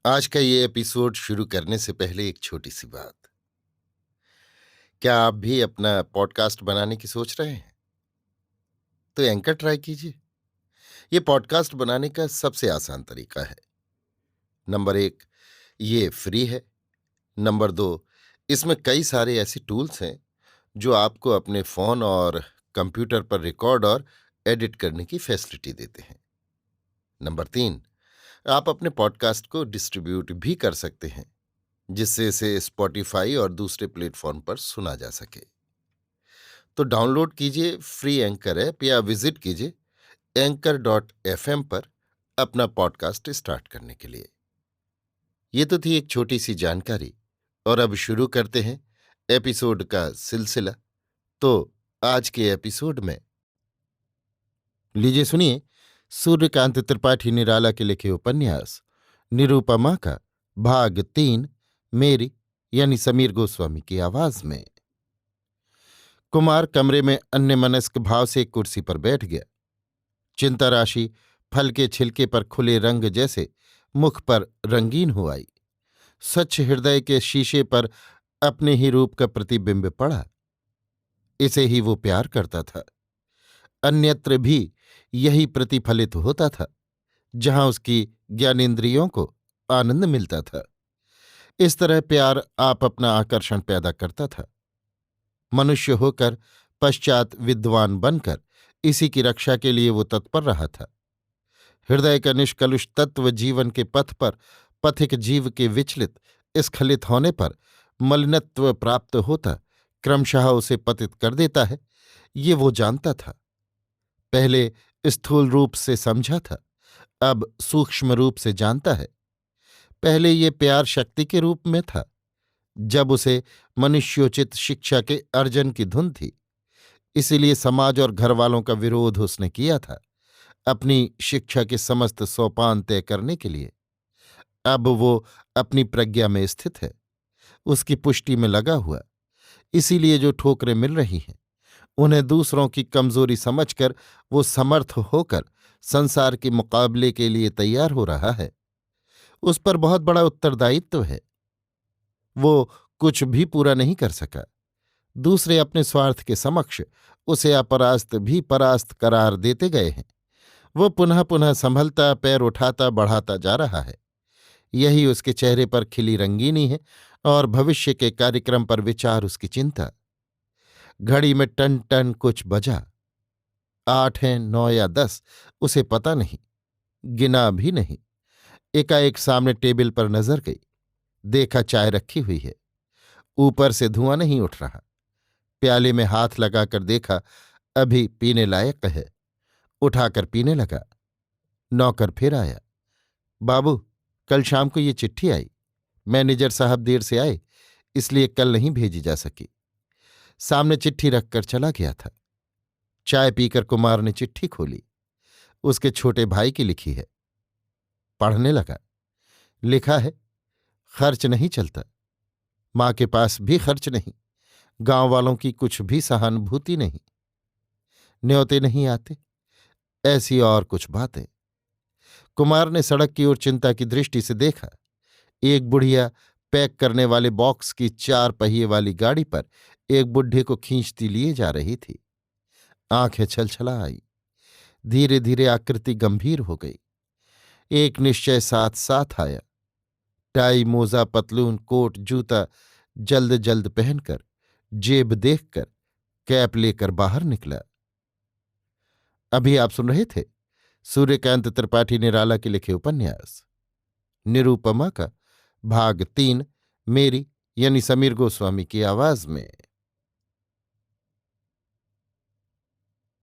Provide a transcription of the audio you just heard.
आज का ये एपिसोड शुरू करने से पहले एक छोटी सी बात। क्या आप भी अपना पॉडकास्ट बनाने की सोच रहे हैं? तो एंकर ट्राई कीजिए। ये पॉडकास्ट बनाने का सबसे आसान तरीका है। नंबर 1, ये फ्री है। नंबर 2, इसमें कई सारे ऐसे टूल्स हैं जो आपको अपने फोन और कंप्यूटर पर रिकॉर्ड और एडिट करने की फैसिलिटी देते हैं। नंबर 3, आप अपने पॉडकास्ट को डिस्ट्रीब्यूट भी कर सकते हैं, जिससे इसे स्पॉटिफाई और दूसरे प्लेटफॉर्म पर सुना जा सके। तो डाउनलोड कीजिए फ्री एंकर ऐप या विजिट कीजिए anchor.fm पर अपना पॉडकास्ट स्टार्ट करने के लिए। ये तो थी एक छोटी सी जानकारी, और अब शुरू करते हैं एपिसोड का सिलसिला। तो आज के एपिसोड में लीजिए सुनिए सूर्यकांत त्रिपाठी निराला के लिखे उपन्यास निरूपमा का भाग 3, मेरी यानी समीर गोस्वामी की आवाज में। कुमार कमरे में अन्यमनस्क भाव से एक कुर्सी पर बैठ गया। चिंता राशि फल के छिलके पर खुले रंग जैसे मुख पर रंगीन हो आई। स्वच्छ हृदय के शीशे पर अपने ही रूप का प्रतिबिंब पड़ा। इसे ही वो प्यार करता था। अन्यत्र भी यही प्रतिफलित होता था, जहां उसकी ज्ञानेंद्रियों को आनंद मिलता था। इस तरह प्यार आप अपना आकर्षण पैदा करता था। मनुष्य होकर पश्चात विद्वान बनकर इसी की रक्षा के लिए वो तत्पर रहा था। हृदय का निष्कलुष तत्व जीवन के पथ पर पथिक जीव के विचलित स्खलित होने पर मलिनत्व प्राप्त होता क्रमशः उसे पतित कर देता है, ये वो जानता था। पहले स्थूल रूप से समझा था, अब सूक्ष्म रूप से जानता है। पहले ये प्यार शक्ति के रूप में था, जब उसे मनुष्योचित शिक्षा के अर्जन की धुन थी। इसीलिए समाज और घरवालों का विरोध उसने किया था, अपनी शिक्षा के समस्त सोपान तय करने के लिए। अब वो अपनी प्रज्ञा में स्थित है, उसकी पुष्टि में लगा हुआ। इसीलिए जो ठोकरें मिल रही हैं, उन्हें दूसरों की कमजोरी समझकर वो समर्थ होकर संसार के मुकाबले के लिए तैयार हो रहा है। उस पर बहुत बड़ा उत्तरदायित्व है। वो कुछ भी पूरा नहीं कर सका। दूसरे अपने स्वार्थ के समक्ष उसे अपरास्त भी परास्त करार देते गए हैं। वो पुनः पुनः संभलता, पैर उठाता बढ़ाता जा रहा है। यही उसके चेहरे पर खिली रंगीनी है और भविष्य के कार्यक्रम पर विचार उसकी चिंता। घड़ी में टन टन कुछ बजा। 8 है, 9 या 10, उसे पता नहीं, गिना भी नहीं। एकाएक सामने टेबल पर नजर गई। देखा चाय रखी हुई है, ऊपर से धुआं नहीं उठ रहा। प्याले में हाथ लगाकर देखा, अभी पीने लायक है। उठाकर पीने लगा। नौकर फिर आया। बाबू, कल शाम को ये चिट्ठी आई। मैनेजर साहब देर से आए, इसलिए कल नहीं भेजी जा सकी। सामने चिट्ठी रखकर चला गया था। चाय पीकर कुमार ने चिट्ठी खोली। उसके छोटे भाई की लिखी है। पढ़ने लगा। लिखा है, खर्च नहीं चलता, मां के पास भी खर्च नहीं, गांव वालों की कुछ भी सहानुभूति नहीं, न्योते नहीं आते, ऐसी और कुछ बातें। कुमार ने सड़क की ओर चिंता की दृष्टि से देखा। एक बुढ़िया पैक करने वाले बॉक्स की 4 पहिए वाली गाड़ी पर एक बुढ़े को खींचती लिए जा रही थी। आंखें छलछला आई। धीरे धीरे आकृति गंभीर हो गई। एक निश्चय साथ साथ आया। टाई, मोजा, पतलून, कोट, जूता जल्द जल्द पहनकर, जेब देखकर, कैप लेकर बाहर निकला। अभी आप सुन रहे थे सूर्यकांत त्रिपाठी निराला के लिखे उपन्यास निरूपमा का भाग 3, मेरी यानी समीर गोस्वामी की आवाज में।